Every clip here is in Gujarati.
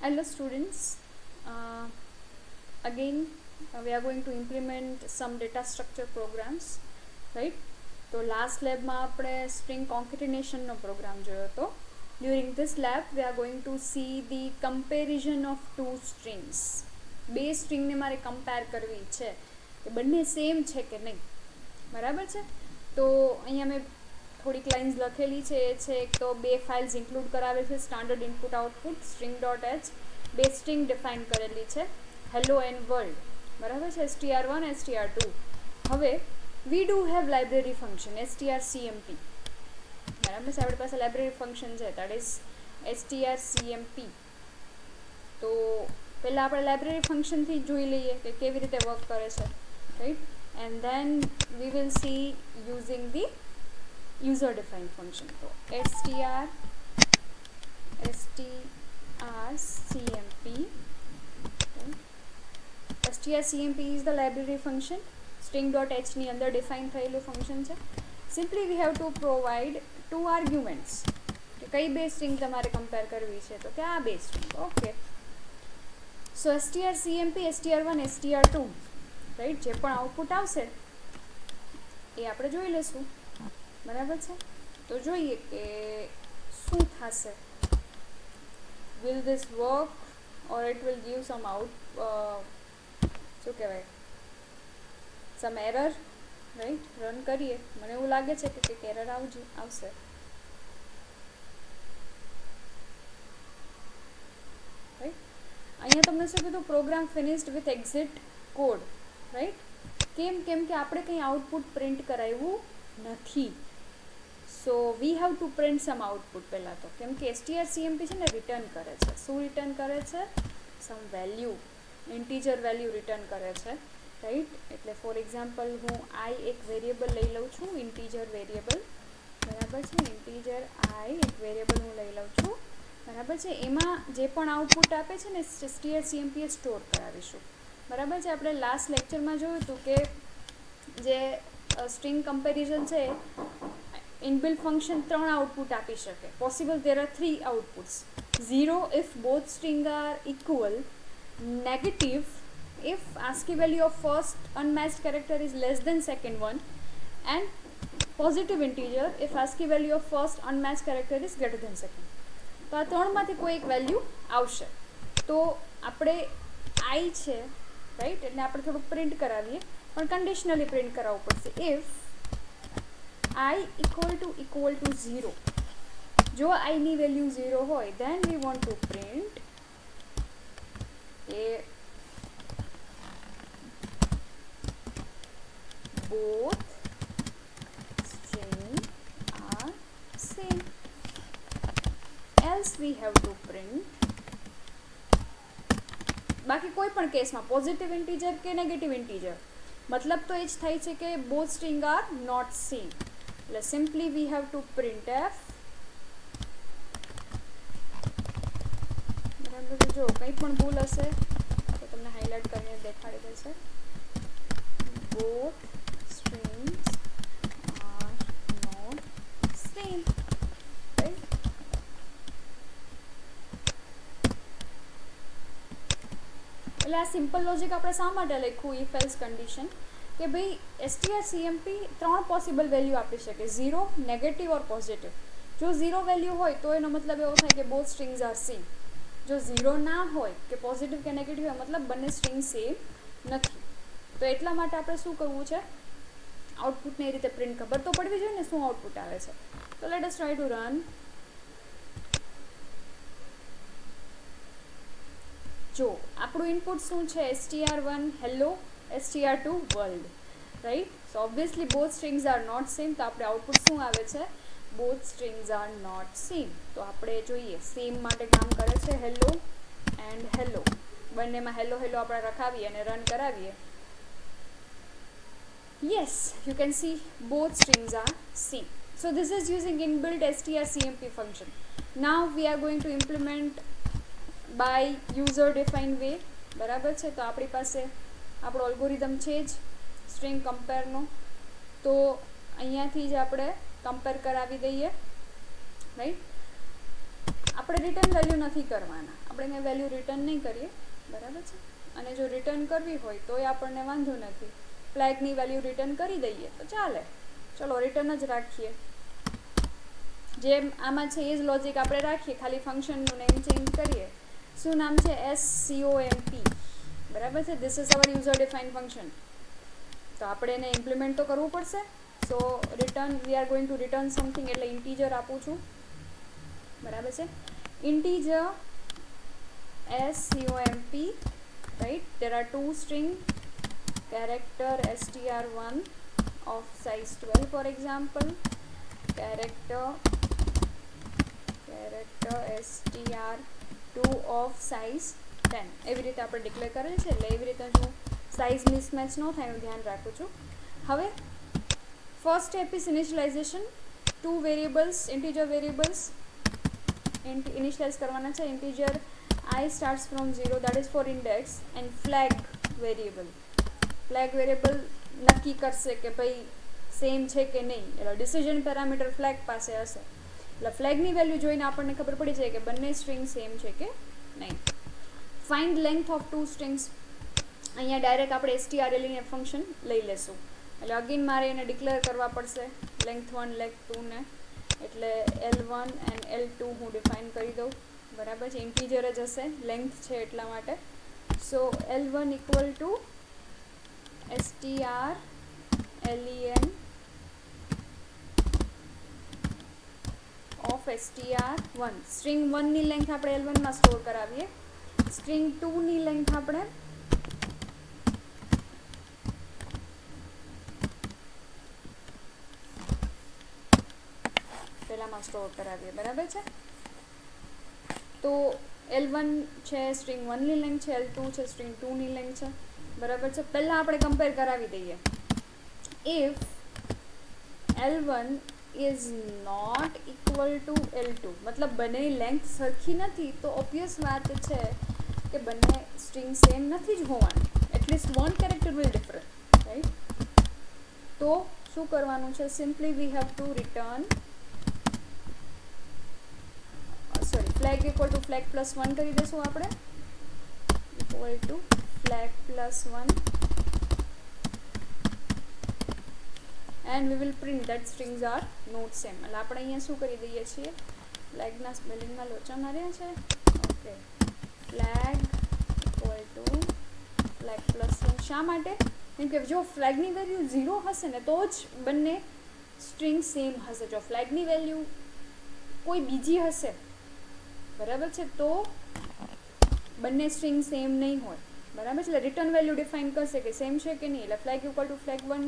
Hello students, again we are going to implement some data structure programs, right? તો લાસ્ટ લેબમાં આપણે સ્ટ્રિંગ કોન્કેટિનેશનનો પ્રોગ્રામ જોયો હતો. During this lab we are going to see the comparison of two strings. બે સ્ટ્રિંગને મારે કમ્પેર કરવી છે કે બંને સેમ છે કે નહીં, બરાબર છે. તો અહીંયા મેં થોડીક લાઇન્સ લખેલી છે. એ છે એક તો બે ફાઇલ્સ ઇન્ક્લુડ કરાવે છે, સ્ટાન્ડર્ડ ઇનપુટ આઉટપુટ string.h, બે સ્ટ્રિંગ ડિફાઇન કરેલી છે, હેલો એન્ડ વર્લ્ડ, બરાબર છે, str1 str2. હવે we do have library function strcmp, બરાબર છે. આપણી પાસે લાઇબ્રેરી ફંક્શન છે, that is strcmp. તો પહેલાં આપણે લાઇબ્રેરી ફંક્શનથી જોઈ લઈએ કે કેવી રીતે વર્ક કરે છે, right. And then we will see using the user defined function. So strcmp, okay. strcmp is the library function. string.h ની અંદર ડિફાઇન થયેલું ફંક્શન છે. Simply we have to provide two arguments કે કઈ બે સ્ટ્રિંગ તમારે કમ્પેર કરવી છે, તો કે આ બે સ્ટ્રિંગ, ઓકે. સો strcmp str1 str2, રાઈટ, જે પણ આઉટપુટ આવશે એ આપણે જોઈ લઈશું, બરાબર છે. તો જોઈએ કે શું થશે. Will this work or it will give સમ શું કહેવાય, સમ એરર, રાઈટ. રન કરીએ, મને એવું લાગે છે કે કંઈક એરર આવશે. રાઈટ, અહીંયા તમને શું કીધું, program finished with exit code, right. કેમ કે આપણે કંઈ આઉટપુટ પ્રિન્ટ કરાવ્યું નથી. So we have to print some output પહેલાં તો, કેમ કે strcmp છે ને રિટર્ન કરે છે. શું રિટર્ન કરે છે? સમ વેલ્યુ, ઇન્ટીજર વેલ્યુ રિટર્ન કરે છે, રાઈટ. એટલે ફોર એક્ઝામ્પલ હું આઈ એક વેરિયેબલ લઈ લઉં છું, ઇન્ટીજર વેરિયેબલ, બરાબર છે. ઇન્ટીજર આઈ એક વેરિયેબલ હું લઈ લઉં છું, બરાબર છે. એમાં જે પણ આઉટપુટ આપે છે ને strcmp એ સ્ટોર કરાવીશું, બરાબર છે. આપણે લાસ્ટ લેક્ચરમાં જોયું હતું કે જે સ્ટ્રિંગ કમ્પેરિઝન છે, ઇનબિલ્ટ ફંક્શન 3 આઉટપુટ આપી શકે. Possible there are 3 outputs. 0 if both string are equal, negative if ASCII value of first unmatched character is less than second one, and positive integer if ASCII value of first unmatched character is greater than second. તો આ ત્રણમાંથી કોઈ એક વેલ્યુ આવશે. તો આપણે આઈ છે, રાઈટ, એટલે આપણે થોડુંક પ્રિન્ટ કરાવીએ, પણ કન્ડિશનલી પ્રિન્ટ કરાવવું પડશે. ઇફ i equal to 0, જો i ની વેલ્યુ 0 હોય, then we want to print a both string are same, else we have to print, બાકી કોઈ પણ કેસમાં પોઝિટિવ ઇન્ટીજર કે નેગેટિવ ઇન્ટીજર, મતલબ તો એ જ થાય છે કે both string are not same. એટલે simply we have to print F, બરાબર. જો કંઈ પણ ભૂલ હશે તો તમને હાઇલાઇટ કરીને દેખાડી દેશે. Both strings are not same, right. એટલે આ સિમ્પલ લોજિક આપણે શા માટે લખ્યું, ઇફ એલ્સ કન્ડિશન, કે ભાઈ strcmp 3 પોસિબલ વેલ્યુ આપી શકે, 0, નેગેટિવ ઓર પોઝિટિવ. જો 0 વેલ્યુ હોય તો એનો મતલબ એવો થાય કે બોથ સ્ટ્રિંગ્સ આર સેમ. જો 0 ના હોય કે પોઝિટિવ કે નેગેટિવ હોય, મતલબ બંને સ્ટ્રિંગ સેમ નથી. તો એટલા માટે આપણે શું કરવું છે, આઉટપુટને એ રીતે પ્રિન્ટ ખબર તો પડવી જોઈએ ને શું આઉટપુટ આવે છે. તો let us try to run. જો આપણું ઇનપુટ શું છે, str1 hello, str2 world, right. So obviously both strings are not same. તો આપણે આઉટપુટ શું આવે છે, both strings are not same. તો આપણે જોઈએ, સેમ માટે કામ કરે છે હેલો એન્ડ હેલો, બંનેમાં હેલો હેલો આપણે રખાવીએ અને રન કરાવીએ. Yes, you can see both strings are same. So this is using inbuilt strcmp function. Now we are going to implement by user define way, બરાબર છે. તો આપણી પાસે આપણો અલ્ગોરિધમ છે જ સ્ટ્રિંગ કમ્પેરનો. તો અહીંયાથી જ આપણે કમ્પેર કરાવી દઈએ, રાઈટ. આપણે રિટર્ન વેલ્યુ નથી કરવાના, આપણે કંઈ વેલ્યુ રિટર્ન નહીં કરીએ, બરાબર છે. અને જો રિટર્ન કરવી હોય તોય આપણને વાંધો નથી, ફ્લેગની વેલ્યુ રિટર્ન કરી દઈએ તો ચાલે. ચલો રિટર્ન જ રાખીએ, જેમ આમાં છે એ જ લોજિક આપણે રાખીએ, ખાલી ફંક્શનનું નેમ ચેન્જ કરીએ. શું નામ છે? SCOMP, બરાબર છે. This is our user define function. તો આપણે એને ઇમ્પ્લિમેન્ટ તો કરવું પડશે. So return, we are going to return something, એટલે ઇન્ટીજર આપું છું, બરાબર છે. Integer SCOMP, right? There are two string character str1 of size 12, for example, character str2 of size 10. એવી રીતે આપણે ડિક્લેર કરેલ છે, એટલે એવી રીતે હું સાઇઝ મિસમેચ ન થાય એનું ધ્યાન રાખું છું. હવે first step is initialization. 2 variables, integer variables initialize કરવાના છે. Integer I starts from 0, that is for index, and flag variable નક્કી કરશે કે ભાઈ સેમ છે કે નહીં, એટલે ડિસિઝન પેરામીટર ફ્લેગ પાસે હશે, એટલે ફ્લેગની વેલ્યુ જોઈને આપણને ખબર પડી જાય કે બંને સ્ટ્રિંગ સેમ છે કે નહીં. Find length of 2 strings. અહીંયા ડાયરેક્ટ આપણે strlen ફંક્શન લઈ લેશું, એટલે અગેન મારે એને ડિક્લેર કરવા પડશે, લેન્થ 1 લેન્થ 2 ને, એટલે L1 એન્ડ L2 હું ડિફાઇન કરી દઉં, બરાબર છે. ઇન્ટીજર જ હશે, લેન્થ છે એટલા માટે. સો L1 equal to strlen of str1. String 1 ની લેન્થ આપણે L1 માં સ્ટોર કરાવીએ, સ્ટ્રિંગ 2 ની લેન્થ આપણે પહેલામાં સ્ટોર કરાવીએ, બરાબર છે. તો L1 છે સ્ટ્રિંગ 1 ની લેન્થ છે, L2 છે સ્ટ્રિંગ 2 ની લેન્થ છે, બરાબર છે. પહેલાં આપણે કમ્પેર કરાવી દઈએ. If L1 is not equal to L2, મતલબ બંનેની લેન્થ સરખી નથી, તો ઓબ્વિયસ વાત છે કે બંને સ્ટ્રિંગ સેમ નથી જ હોવાની, at least one character will different, right. તો શું કરવાનું છે? Simply we have to return flag equal to flag plus 1 કરી દઈશું આપણે, equal to flag plus 1, and we will print that strings are not same. એટલે આપણે અહીંયા શું કરી દઈએ છીએ, ફ્લેગના સ્પેલિંગમાં લોચા માર્યા છે, okay. Flag equal to flag plus 1. શા માટે? કેમ કે જો ફ્લેગની વેલ્યુ 0 હશે ને તો જ બંને સ્ટ્રિંગ સેમ હશે. જો ફ્લેગની વેલ્યુ કોઈ બીજી હશે, બરાબર છે, તો બંને સ્ટ્રિંગ સેમ નહીં હોય, બરાબર છે. એટલે રિટર્ન વેલ્યુ ડિફાઇન કરશે કે સેમ છે કે નહીં, એટલે flag equal to flag 1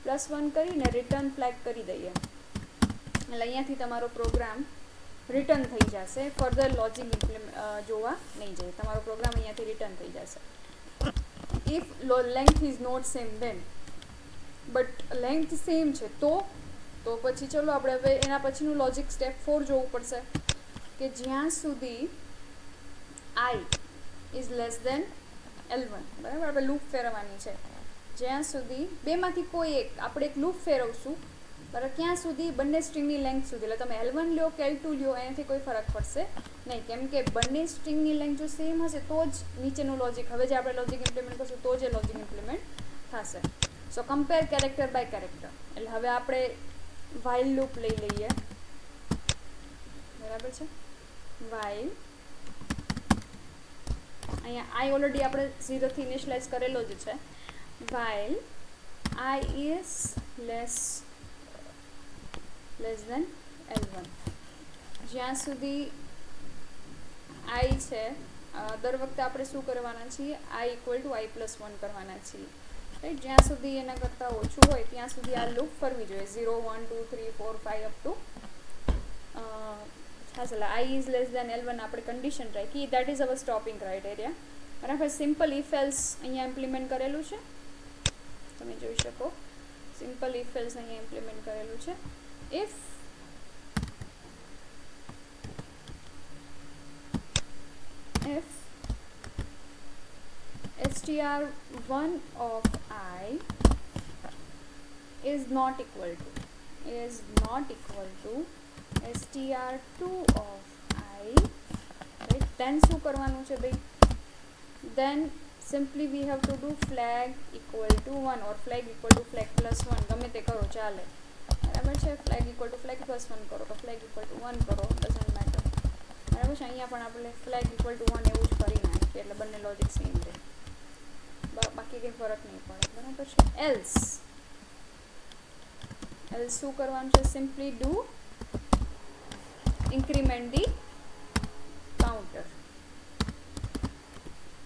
plus 1 કરીને રિટર્ન ફ્લેગ કરી દઈએ, એટલે અહીંયાથી તમારો પ્રોગ્રામ રિટર્ન થઈ જશે. ફર્ધર લોજિક જોવા નહીં જાય, તમારો પ્રોગ્રામ અહીંયાથી રિટર્ન થઈ જશે. If length is not same then, but length same છે તો પછી ચલો આપણે હવે એના પછીનું લોજિક સ્ટેપ 4 જોવું પડશે, કે જ્યાં સુધી I is less then L1, બરાબર. આપણે લૂપ ફેરવવાની છે, જ્યાં સુધી બેમાંથી કોઈ એક આપણે એક લૂપ ફેરવશું, બરાબર, ક્યાં સુધી? બંને સ્ટ્રિંગની લેન્થ સુધી. એટલે તમે L1 લ્યો કે L2 લ્યો એનાથી કોઈ ફરક પડશે નહીં, કેમ કે બંને સ્ટ્રિંગની લેન્થ જો સેમ હશે તો જ નીચેનું લોજિક, હવે જે આપણે લોજિક ઇમ્પ્લિમેન્ટ કરશું તો જ એ લોજિક ઇમ્પ્લિમેન્ટ થશે. સો કમ્પેર કેરેક્ટર બાય કેરેક્ટર. એટલે હવે આપણે વાઇલ લૂપ લઈ લઈએ, બરાબર છે. વાઇલ, અહીંયા I ઓલરેડી આપણે 0 થી ઇનિશિયલાઇઝ કરેલો જ છે. While I is less than L1, જ્યાં સુધી I છે, દર વખતે આપણે શું કરવાના છીએ, I equal to I plus 1 કરવાના છીએ, રાઈટ. જ્યાં સુધી એના કરતાં ઓછું હોય ત્યાં સુધી આ લૂપ ફરવી જોઈએ, 0 1 2 3 4 5 અપ ટુ એટલે I is less than L1 આપણે condition rakhi, that is our stopping criteria, બરાબર. સિમ્પલ ઇફ એલ્સ અહીંયા ઇમ્પ્લિમેન્ટ કરેલું છે, તમે જોઈ શકો. સિમ્પલ ઇફ એલ્સ અહીંયા ઇમ્પ્લિમેન્ટ કરેલું છે. If str1 of I is not equal to str2 of I right than શું કરવાનું છે ભાઈ then simply we have to do flag equal to 1 or flag equal to flag plus 1 ગમે તે કરો ચાલે બરાબર છે flag equal to flag plus 1 કરો કે flag equal to 1 કરો doesn't matter બરાબર છે અહીંયા પણ આપણે flag equal to 1 એવું જ કરી નાખીએ એટલે બંને લોજિક સેમ રહે બાકી કંઈ ફરક નહીં પડે બરાબર છે else શું કરવાનું છે simply do increment the counter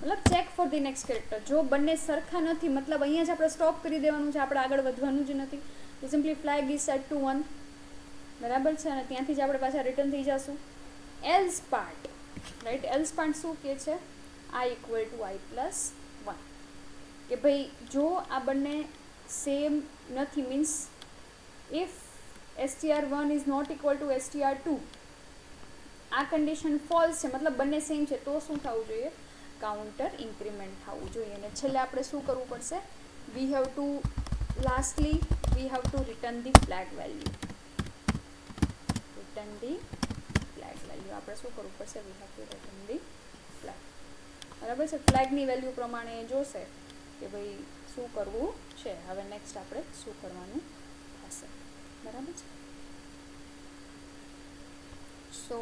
मतलब check for the next character जो बने सरखा नहीं मतलब अँ ज आप स्टॉप कर देवानुं छे आपणे आगळ वधवानुं ज नथी तो simply flag is set to 1 बराबर है त्यांथी ज आपणे पाछा रिटर्न थी जाशुं else part right else part शुं के छे I equal to I plus 1 के भाई जो आ बने सेम नथी means if str1 is not equal to str2 आ कंडीशन फॉल्स है मतलब बने सेम है तो शुं थवुं जोईए काउंटर इंक्रीमेंट थवुं जोईए ने छेल्ले आपणे शुं करवुं पड़शे we have to lastly we have to return the flag value आपणे शुं करवुं पड़शे we have to return the flag बराबर छे फ्लेगनी वेल्यू प्रमाणे जोशे के भाई शुं करवुं छे हवे नेक्स्ट आपणे शुं करवानुं थशे बराबर छे सो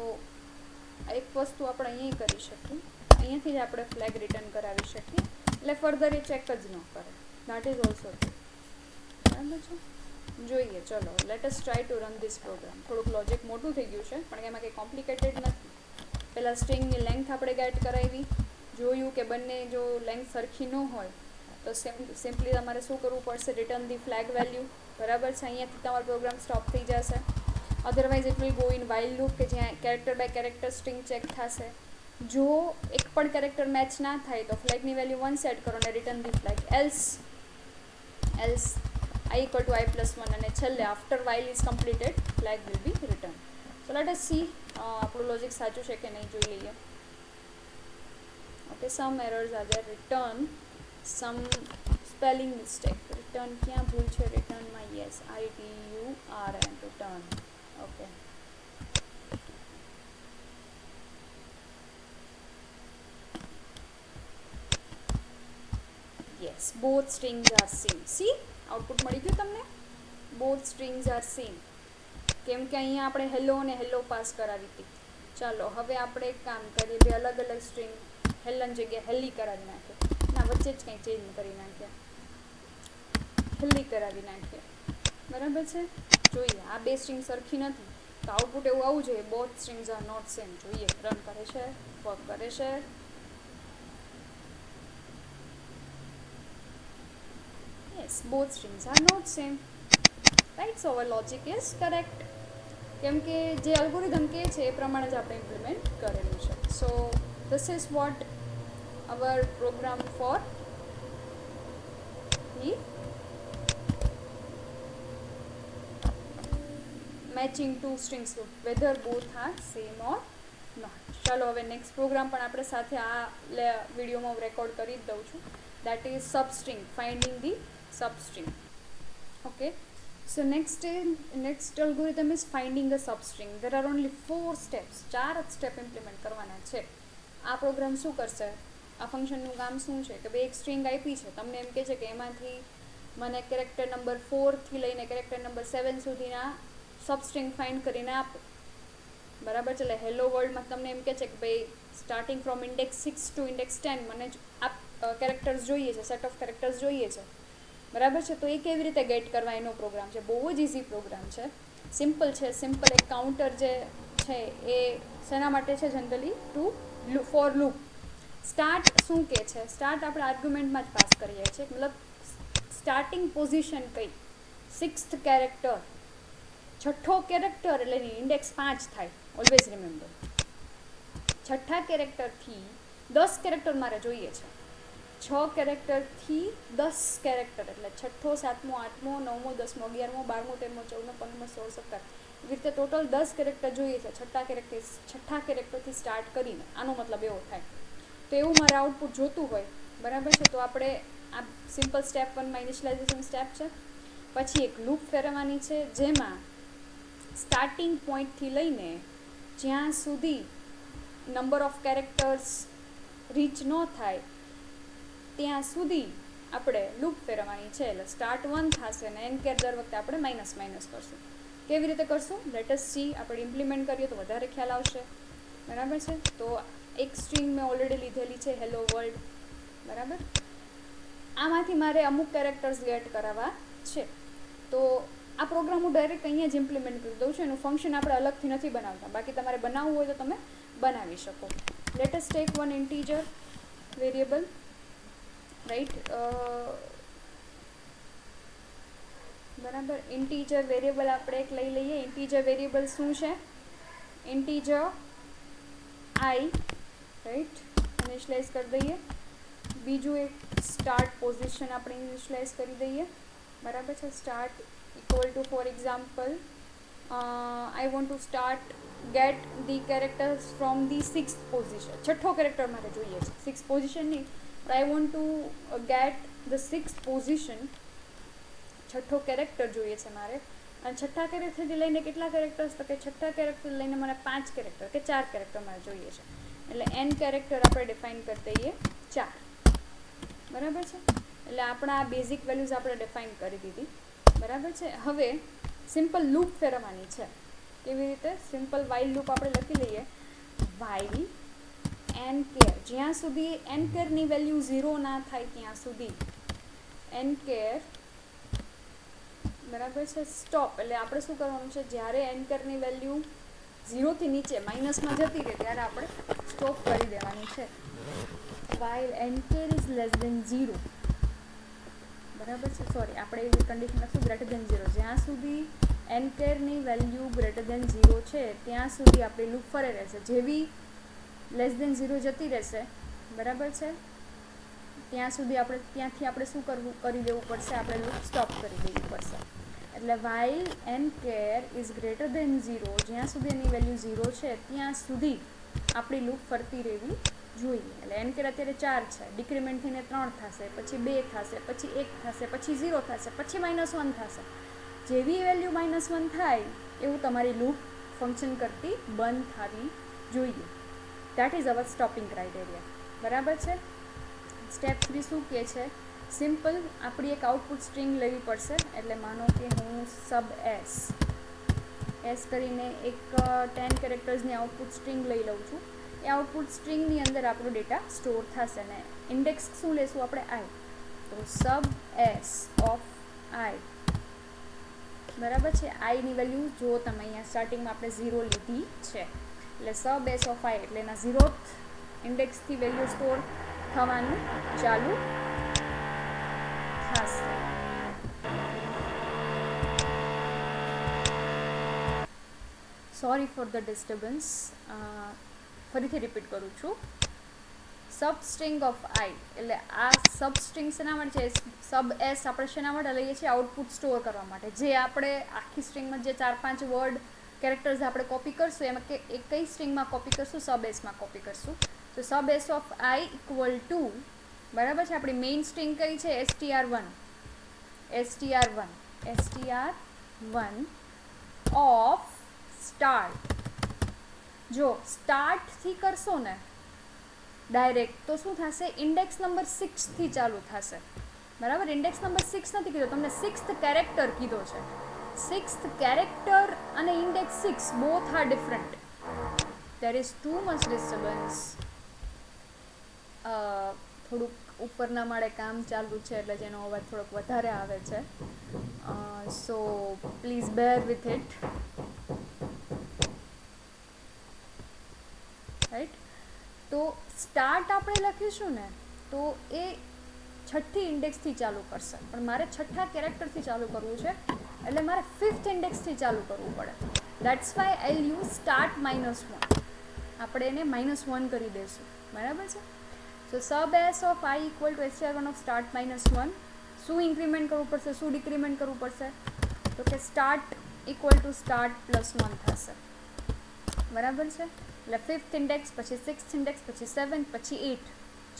एक वस्तु આપણે અહીં કરી શકીએ અહીંયાથી જ આપણે ફ્લેગ રિટર્ન કરાવી શકીએ એટલે ફર્ધર એ ચેક જ ન કરે ધેટ ઇઝ ઓલ્સો બરાબર છે જોઈએ ચલો let us try to run this program થોડુંક લોજિક મોટું થઈ ગયું છે પણ એમાં કંઈ કોમ્પ્લિકેટેડ નથી પહેલાં સ્ટ્રિંગની લેન્થ આપણે ગેટ કરાવી જોયું કે બંને જો લેન્થ સરખી ન હોય તો સિમ્પલી તમારે શું કરવું પડશે રિટર્ન ધી ફ્લેગ વેલ્યુ બરાબર છે અહીંયાથી તમારો પ્રોગ્રામ સ્ટોપ થઈ જશે otherwise it will go in while loop के ज्यां character by character string check थशे जो एक पण कैरेक्टर मैच ना थाय तो फ्लेगनी वेल्यू 1 सेट करो ने return the flag else I equal to I plus 1 અને છેલ્લે after while is completed flag will be return so let us see આપણું લોજિક સાચું છે કે નહીં જોઈ લઈએ okay some errors are there return some spelling mistake return क्या भूल છે रिटर्न માં yes I T U R N return okay yes both strings are same see output મળી ગયું તમને both strings are same કેમ કે અહીંયા આપણે હેલો અને હેલો પાસ કરાવી હતી ચાલો હવે આપણે એક કામ કરીએ બે અલગ અલગ સ્ટ્રિંગ હેલન જગ્યાએ હેલી કરાવી નાખીએ ના વચ્ચે જ કંઈ ચેન્જ કરી નાખીએ હેલી કરાવી નાખીએ બરાબર છે જોઈએ આ બે સ્ટ્રિંગ સરખી નથી તો આઉટપુટ એવું આવવું જોઈએ both strings are not same જોઈએ રન કરે છે વર્ક કરે છે yes both strings are not same right so our logic is correct કેમ કે જે અલ્ગોરિધમ કહે છે એ પ્રમાણે જ આપણે ઇમ્પ્લિમેન્ટ કરેલું છે સો this is what our program for the matching two strings whether both are same or not ચાલો હવે નેક્સ્ટ પ્રોગ્રામ પણ આપણે સાથે આ વિડીયોમાં હું રેકોર્ડ કરી જ દઉં છું that is substring finding the substring okay so next algorithm is finding a substring there are only 4 steps 4 step implement કરવાના છે આ પ્રોગ્રામ શું કરશે આ ફંક્શનનું કામ શું છે કે ભાઈ એક સ્ટ્રિંગ આપી છે તમને એમ કહે છે કે એમાંથી મને કેરેક્ટર નંબર 4 થી લઈને કેરેક્ટર નંબર 7 સુધીના સબસ્ટ્રિંગ ફાઇન્ડ કરીને આપો બરાબર છે એટલે હેલો વર્લ્ડમાં તમને એમ કહે છે કે ભાઈ starting from index 6 to index 10 મને કેરેક્ટર્સ જોઈએ છે સેટ ઓફ કેરેક્ટર્સ જોઈએ છે બરાબર છે તો એ કેવી રીતે ગેટ કરવા એનો પ્રોગ્રામ છે બહુ જ ઇઝી પ્રોગ્રામ છે સિમ્પલ એક કાઉન્ટર જે છે એ શેના માટે છે જનરલી ફોર લૂપ સ્ટાર્ટ શું કહે છે સ્ટાર્ટ આપણે આર્ગ્યુમેન્ટમાં જ પાસ કરીએ છીએ મતલબ સ્ટાર્ટિંગ પોઝિશન કઈ 6th કેરેક્ટર છઠ્ઠો કેરેક્ટર એટલે ઇન્ડેક્સ 5 થાય ઓલવેઝ રિમેમ્બર છઠ્ઠા કેરેક્ટરથી 10 કેરેક્ટર મારે જોઈએ છે 6 કેરેક્ટરથી 10 કેરેક્ટર એટલે છઠ્ઠો 7મો 8મો 9મો 10મો 11મો 12મો 13મો 14મો 15મો 16 17 એવી રીતે ટોટલ 10 કેરેક્ટર જોઈએ છે છઠ્ઠા કેરેક્ટરથી સ્ટાર્ટ કરીને આનો મતલબ એવો થાય તો એવું મારે આઉટપુટ જોતું હોય બરાબર છે તો આપણે આ સિમ્પલ સ્ટેપ 1માં ઇનિશિયલાઇઝેશન સ્ટેપ છે પછી એક લૂપ ફેરવવાની છે જેમાં સ્ટાર્ટિંગ પોઈન્ટથી લઈને જ્યાં સુધી નંબર ઓફ કેરેક્ટર્સ રીચ ન થાય ત્યાં સુધી આપણે લૂપ ફેરવવાની છે. એટલે સ્ટાર્ટ 1 થશે ને એન કેર દર વખતે આપણે માઇનસ માઇનસ કરશું. કેવી રીતે કરશું? Let S C. આપણે ઇમ્પ્લિમેન્ટ કરીએ તો વધારે ખ્યાલ આવશે. બરાબર છે. તો એક સ્ટ્રિંગ મેં ઓલરેડી લીધેલી છે, હેલો વર્લ્ડ. બરાબર. આમાંથી મારે અમુક કેરેક્ટર્સ ગેટ કરાવવા છે. તો આ પ્રોગ્રામ હું ડાયરેક્ટ અહીંયા જ ઇમ્પ્લિમેન્ટ કરી દઉં છું. એનું ફંક્શન આપણે અલગથી નથી બનાવતા. બાકી તમારે બનાવવું હોય તો તમે બનાવી શકો. Let us take one integer variable, right. બરાબર. ઇન્ટીજર વેરિયેબલ આપણે એક લઈ લઈએ. ઇન્ટીજર વેરિયેબલ શું છે? ઇન્ટીજર આઈ, રાઈટ. ઇનિશિયલાઇઝ કરી દઈએ. બીજું એક સ્ટાર્ટ પોઝિશન આપણે ઇનિશિયલાઇઝ કરી દઈએ. બરાબર છે. Start equal to, for example, I want to start gate the characters from the 6th position. છઠ્ઠો કેરેક્ટર મારે જોઈએ છે. 6th પોઝિશન નહીં, but I want to get the 6th position. છઠ્ઠો કેરેક્ટર જોઈએ છે મારે. અને છઠ્ઠા કેરેક્ટરથી લઈને કેટલા કેરેક્ટર્સ? તો કે છઠ્ઠા કેરેક્ટર લઈને મને 5 કેરેક્ટર કે 4 કેરેક્ટર મારે જોઈએ છે. એટલે n કેરેક્ટર આપણે ડિફાઇન કરી દઈએ 4. બરાબર છે. એટલે આપણા આ બેઝિક વેલ્યુઝ આપણે ડિફાઇન કરી દીધી. બરાબર છે. હવે સિમ્પલ લૂપ ફેરવવાની છે. કેવી રીતે? સિમ્પલ વાઇલ લૂપ આપણે લખી લઈએ. વાઇલ એન કેર, જ્યાં સુધી એન કેરની વેલ્યુ 0 ના થાય ત્યાં સુધી એન કેર, બરાબર છે, સ્ટોપ. એટલે આપણે શું કરવાનું છે? જ્યારે એન કેરની વેલ્યુ 0થી નીચે માઇનસમાં જતી રહે ત્યારે આપણે સ્ટોપ કરી દેવાની છે. While n char is less than 0. બરાબર છે. સોરી, આપણે એવી કન્ડિશન લખશું ગ્રેટર દેન 0. જ્યાં સુધી એન કેરની વેલ્યુ ગ્રેટર દેન 0 છે ત્યાં સુધી આપણી લૂપ ફરે રહેશે. જેવી લેસ દેન 0 જતી રહેશે, બરાબર છે, ત્યાં સુધી ત્યાંથી આપણે શું કરી દેવું પડશે? આપણે લૂપ સ્ટોપ કરી દેવી પડશે. એટલે while n char is greater than 0, જ્યાં સુધી એની વેલ્યુ 0 છે ત્યાં સુધી આપણી લૂપ ફરતી રહેવી જોઈએ. એટલે એન કેર અત્યારે 4 છે, ડિક્રીમેન્ટ થઈને 3 થશે, પછી 2 થશે, પછી 1 થશે, પછી 0 થશે, પછી -1 થશે. જેવી વેલ્યુ -1 થાય એવું તમારી લૂપ ફંક્શન કરતી બંધ થવી જોઈએ. That is our stopping criteria. બરાબર છે. સ્ટેપ 3 શું કહે છે? સિમ્પલ આપણી એક આઉટપુટ સ્ટ્રિંગ લેવી પડશે. એટલે માનો કે હું સબ એસ કરીને એક 10 કેરેક્ટર્સની આઉટપુટ સ્ટ્રિંગ લઈ લઉં છું. એ આઉટપુટ સ્ટ્રિંગની અંદર આપણો ડેટા સ્ટોર થશે. ને ઇન્ડેક્સ શું લેશું આપણે? આઈ. તો સબ એસ ઓફ આઈ. બરાબર છે. આઈની વેલ્યુ જો તમે અહીંયા સ્ટાર્ટિંગમાં આપણે 0 લીધી છે, એટલે સબ એસ ઓફ આઈ એટલે એના 0th ઇન્ડેક્સથી વેલ્યુ સ્ટોર થવાનું ચાલુ થશે. Sorry for the disturbance. ફરીથી રિપીટ કરું છું. સબ સ્ટ્રિંગ ઓફ આઈ એટલે આ સબ સ્ટ્રિંગ શેના માટે છે? સબ એસ આપણે શેના માટે લઈએ છીએ? આઉટપુટ સ્ટોર કરવા માટે. જે આપણે આખી સ્ટ્રિંગમાં જે 4-5 વર્ડ કેરેક્ટર્સ આપણે કોપી કરશું એમાં કઈ સ્ટ્રિંગમાં કોપી કરશું? સબ એસમાં કોપી કરશું. તો sub S of i equal to, બરાબર છે, આપણી મેઇન સ્ટ્રિંગ કઈ છે? str1 of start. જો સ્ટાર્ટથી કરશો ને ડાયરેક્ટ તો શું થશે? ઇન્ડેક્સ નંબર 6થી ચાલુ થશે. બરાબર. ઇન્ડેક્સ નંબર 6 નથી કીધો તમને, 6th કેરેક્ટર કીધો છે. 6th કેરેક્ટર અને index 6 both are different. There is too much disturbance. થોડુંક ઉપરના માળે કામ ચાલુ છે એટલે જેનો અવાજ થોડોક વધારે આવે છે. So please bear with it. Right. તો સ્ટાર્ટ આપણે લખીશું ને તો એ છઠ્ઠી ઇન્ડેક્સથી ચાલુ કરશે. પણ મારે છઠ્ઠા કેરેક્ટરથી ચાલુ કરવું છે એટલે મારે 5th ઇન્ડેક્સથી ચાલુ કરવું પડે. That's why I use start -1. આપણે એને -1 કરી દઈશું. બરાબર છે. So sub S of i equal to str1 of start -1. શું ઇન્ક્રીમેન્ટ કરવું પડશે? શું ડિક્રીમેન્ટ કરવું પડશે? તો કે સ્ટાર્ટ ઇક્વલ ટુ સ્ટાર્ટ +1 થશે. બરાબર છે. એટલે 5th ઇન્ડેક્સ, પછી 6th ઇન્ડેક્સ, પછી 7th, પછી 8.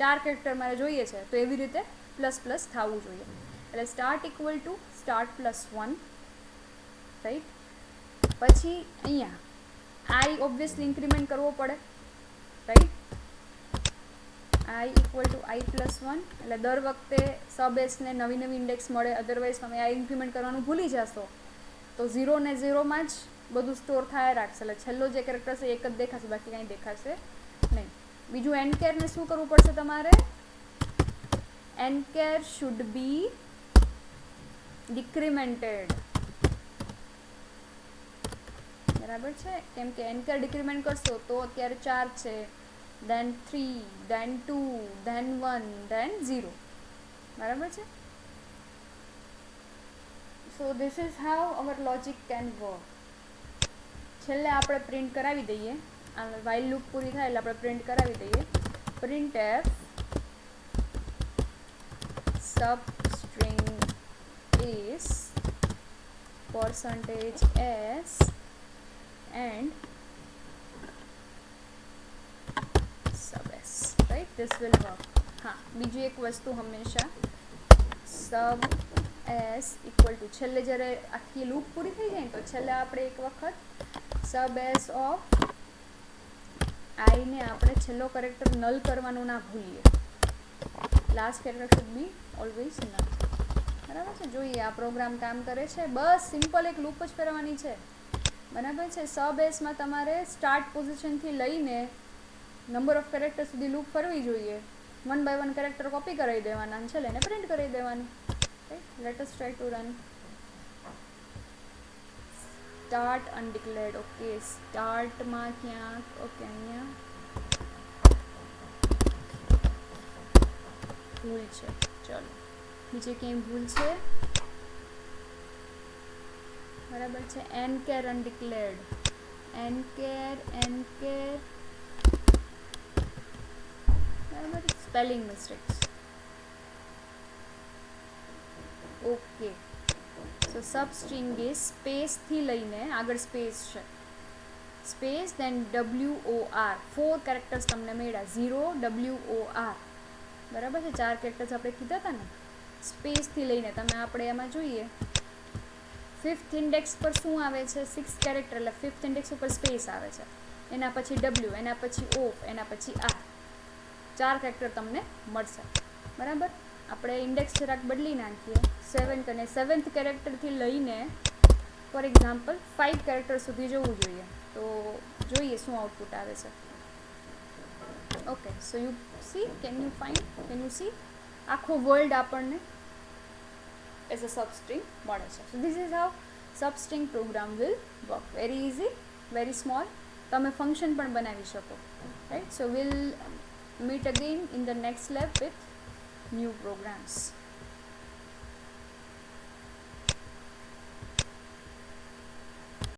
4 કેરેક્ટર મારે જોઈએ છે તો એવી રીતે પ્લસ થવું જોઈએ. એટલે start equal to start +1, right. પછી અહીંયા આઈ ઓબ્વિયસલી ઇન્ક્રીમેન્ટ કરવો પડે. i equal to i plus 1, એટલે દર વખતે સબ એસને નવી નવી ઇન્ડેક્સ મળે. અધરવાઇઝ તમે આ ઇન્ક્રીમેન્ટ કરવાનું ભૂલી જશો તો 0 ને 0માં જ બધું સ્ટોર થાય રાખશે, એટલે છેલ્લો જે કેરેક્ટર છે એક જ દેખાશે, બાકી કાંઈ દેખાશે નહીં. બીજું એનકેરને શું કરવું પડશે તમારે? એનકેર શુડ બી ડિક્રીમેન્ટેડ, બરાબર છે? કેમ કે એનકેર ડિક્રીમેન્ટ કરશો તો અત્યારે 4 છે, then 3, then 2, then 1, then 0, બરાબર છે? So this is how our logic can work. છેલ્લે આપણે પ્રિન્ટ કરાવી દઈએ, આ વાઇલ લૂપ પૂરી થાય એટલે આપણે પ્રિન્ટ કરાવી દઈએ. Print F substring is %s and sub s, right? This will work. હા, બીજી એક વસ્તુ હંમેશા sub s ઇક્વલ ટુ, છેલ્લે જ્યારે આખી લૂપ પૂરી થઈ જાય તો છેલ્લે આપણે એક વખત sub s ઓફ i ને આપણે છેલ્લો કેરેક્ટર નલ કરવાનું ના ભૂલીએ. Last character should be always null, બરાબર છે? જોઈએ આ પ્રોગ્રામ કામ કરે છે. બસ સિમ્પલ એક લૂપ જ ફેરવવાની છે, બરાબર છે? સબ એસમાં તમારે સ્ટાર્ટ પોઝિશનથી લઈને નંબર ઓફ કેરેક્ટર સુધી લૂપ ફરવી જોઈએ. 1 by 1 કેરેક્ટર કોપી કરાવી દેવાના છે, એને પ્રિન્ટ કરી દેવાનું. Let us try to run. Start undeclared, okay. સ્ટાર્ટમાં ક્યાંક, ઓકે, અહીંયા ભૂલ છે. ચલો, બીજે ક્યાંય ભૂલ છે? બરાબર છે. એનકેર અનડિક્લેર્ડ, એનકેર બરાબર, spelling mistakes. Okay, so substring is સ્પેસથી લઈને આગળ સ્પેસ છે, સ્પેસ દેન WOR, 4 કેરેક્ટર્સ તમને મળ્યા, 0 WOR, બરાબર છે? 4 કેરેક્ટર્સ આપણે કીધા હતા ને. સ્પેસથી લઈને તમે આપણે એમાં જોઈએ 5th ઇન્ડેક્સ પર શું આવે છે? 6 કેરેક્ટર, એટલે 5th ઇન્ડેક્સ ઉપર સ્પેસ આવે છે, એના પછી W, એના પછી ઓફ, એના પછી R, 4 કેરેક્ટર તમને મળશે, બરાબર? આપણે ઇન્ડેક્સ જરાક બદલી નાખીએ 7th, અને 7th કેરેક્ટરથી લઈને ફોર એક્ઝામ્પલ 5 કેરેક્ટર સુધી જવું જોઈએ, તો જોઈએ શું આઉટપુટ આવે છે. Okay, so you see, can you see આખો વર્લ્ડ આપણને એઝ અ સબસ્ટ્રિંગ મળે છે. So this is how substring program will work. Very easy, very small. તમે ફંક્શન પણ બનાવી શકો, right? So will meet again in the next lab with new programs.